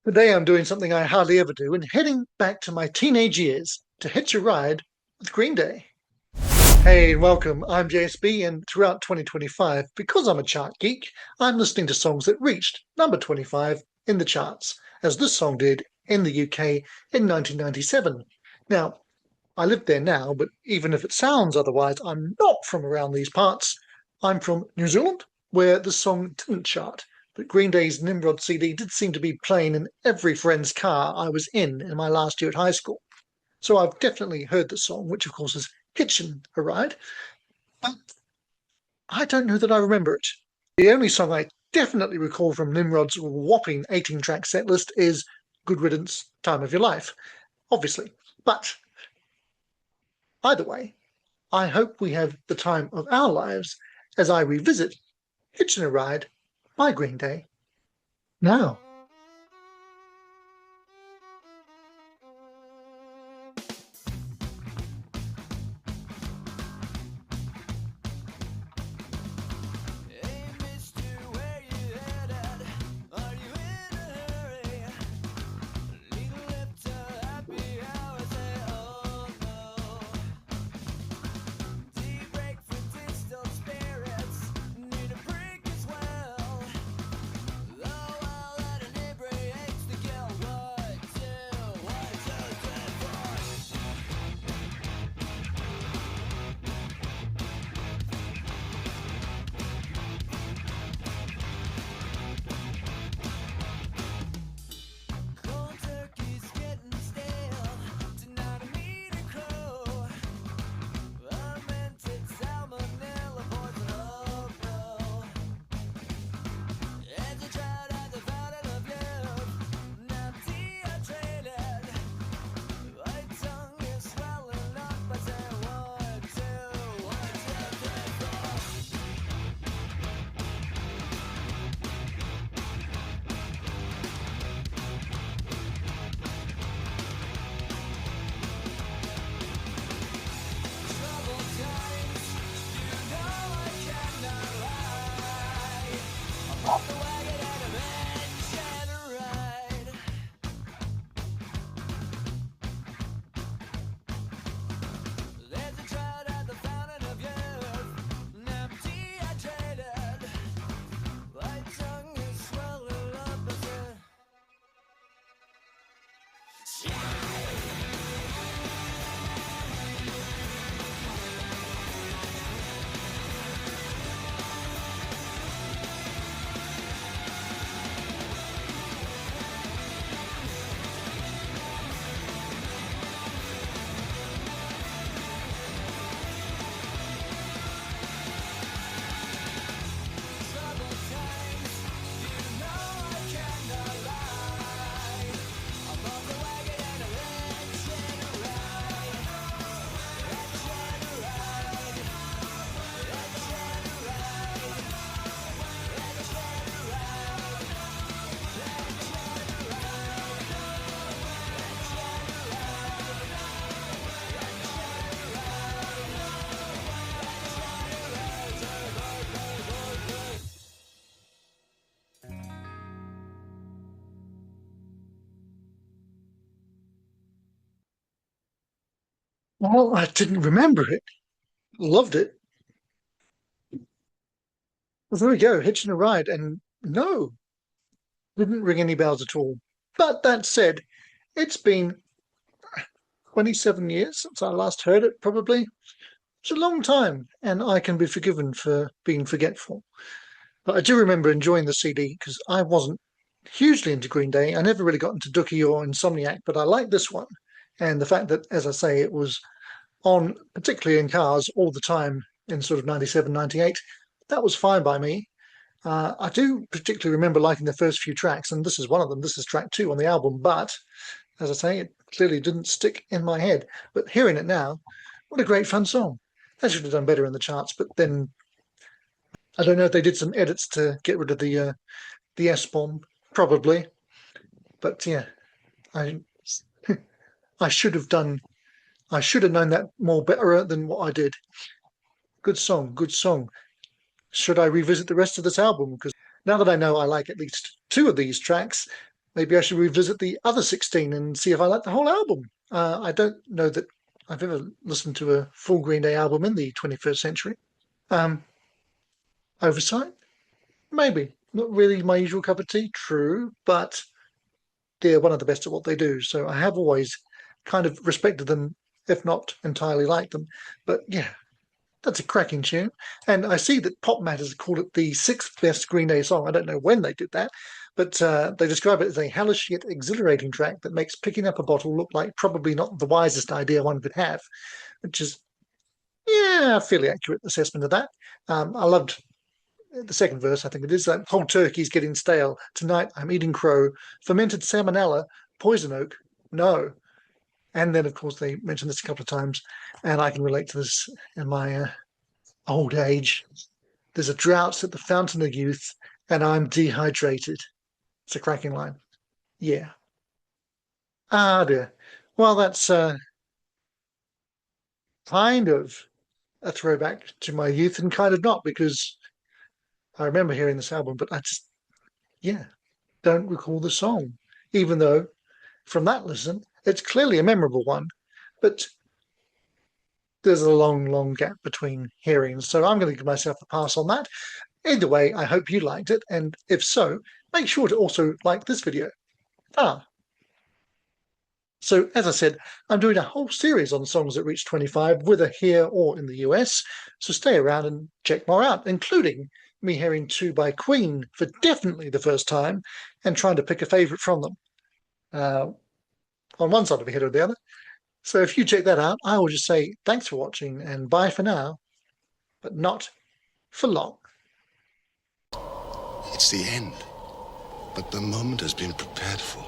Today I'm doing something I hardly ever do and heading back to my teenage years to hitch a ride with Green Day. Hey, and welcome. I'm JSB, and throughout 2025, because I'm a chart geek, I'm listening to songs that reached number 25 in the charts, as this song did in the UK in 1997. Now, I live there now, but even if it sounds otherwise, I'm not from around these parts. I'm from New Zealand, where the song didn't chart, but Green Day's Nimrod CD did seem to be playing in every friend's car I was in my last year at high school. So I've definitely heard the song, which of course is Hitchin a Ride, but I don't know that I remember it. The only song I definitely recall from Nimrod's whopping 18-track set list is Good Riddance, Time of Your Life, obviously. But either way, I hope we have the time of our lives as I revisit Hitchin' a Ride by Green Day now. Hey, mister, where you headed? Are you in a hurry? Little left to happy hours, oh no. Deep break for distant spirits, need a break as well. Oh, well, that inebriates the girl. What, two, three, four. Cold turkey's getting stale. Tonight I meet a crow. Fermented salmonella poison, oh no. As I tried at the fountain of youth, now dehydrated. My tongue is swelling up. I say one, two, three, four. Troubled times, you know I cannot lie. I'm off the wagon and I'm hitching a ride. There's a trout at the fountain of youth, and I'm dehydrated. My tongue is swelling up as a troubled times. You know I cannot lie. I'm off the wagon and I'm hitching a ride. Hitching a ride. Hitching a ride. Hitching a ride. Well, I didn't remember it. Loved it. Well, there we go, Hitching a Ride. And no, didn't ring any bells at all. But that said, it's been 27 years since I last heard it, probably. It's a long time, and I can be forgiven for being forgetful. But I do remember enjoying the CD because I wasn't hugely into Green Day. I never really got into Dookie or Insomniac, but I liked this one. And the fact that, as I say, it was on, particularly in cars, all the time in sort of 97, 98, that was fine by me. I do particularly remember liking the first few tracks, and this is one of them. This is track 2 on the album, but as I say, it clearly didn't stick in my head. But hearing it now, what a great fun song. That should have done better in the charts, but then I don't know if they did some edits to get rid of the S bomb, probably. But yeah, I I should have done. I should have known that more better than what I did. Good song, good song. Should I revisit the rest of this album? Because now that I know I like at least 2 of these tracks, maybe I should revisit the other 16 and see if I like the whole album. I don't know that I've ever listened to a full Green Day album in the 21st century. Um, Oversight? Maybe. Not really my usual cup of tea, true, but they're one of the best at what they do. So I have always kind of respected them, if not entirely liked them. But yeah, that's a cracking tune. And I see that Pop Matters called it the sixth best Green Day song. I don't know when they did that, but they describe it as a hellish yet exhilarating track that makes picking up a bottle look like probably not the wisest idea one could have, which is, yeah, a fairly accurate assessment of that. I loved the second verse, I think it is, like, cold turkey's getting stale. Tonight I'm eating crow, fermented salmonella, poison oak, no. And then, of course, they mention this a couple of times, and I can relate to this in my old age. There's a drought at the fountain of youth, and I'm dehydrated. It's a cracking line. Yeah. Ah, dear. Well, that's kind of a throwback to my youth and kind of not, because I remember hearing this album, but I just, yeah, don't recall the song, even though from that listen, it's clearly a memorable one. But there's a long, long gap between hearings. So I'm going to give myself a pass on that. Either way, I hope you liked it. And if so, make sure to also like this video. So as I said, I'm doing a whole series on songs that reach 25, whether here or in the US. So stay around and check more out, including me hearing Two by Queen for definitely the first time and trying to pick a favourite from them on one side of the head or the other. So if you check that out, I will just say thanks for watching and bye for now, but not for long. It's the end, but the moment has been prepared for.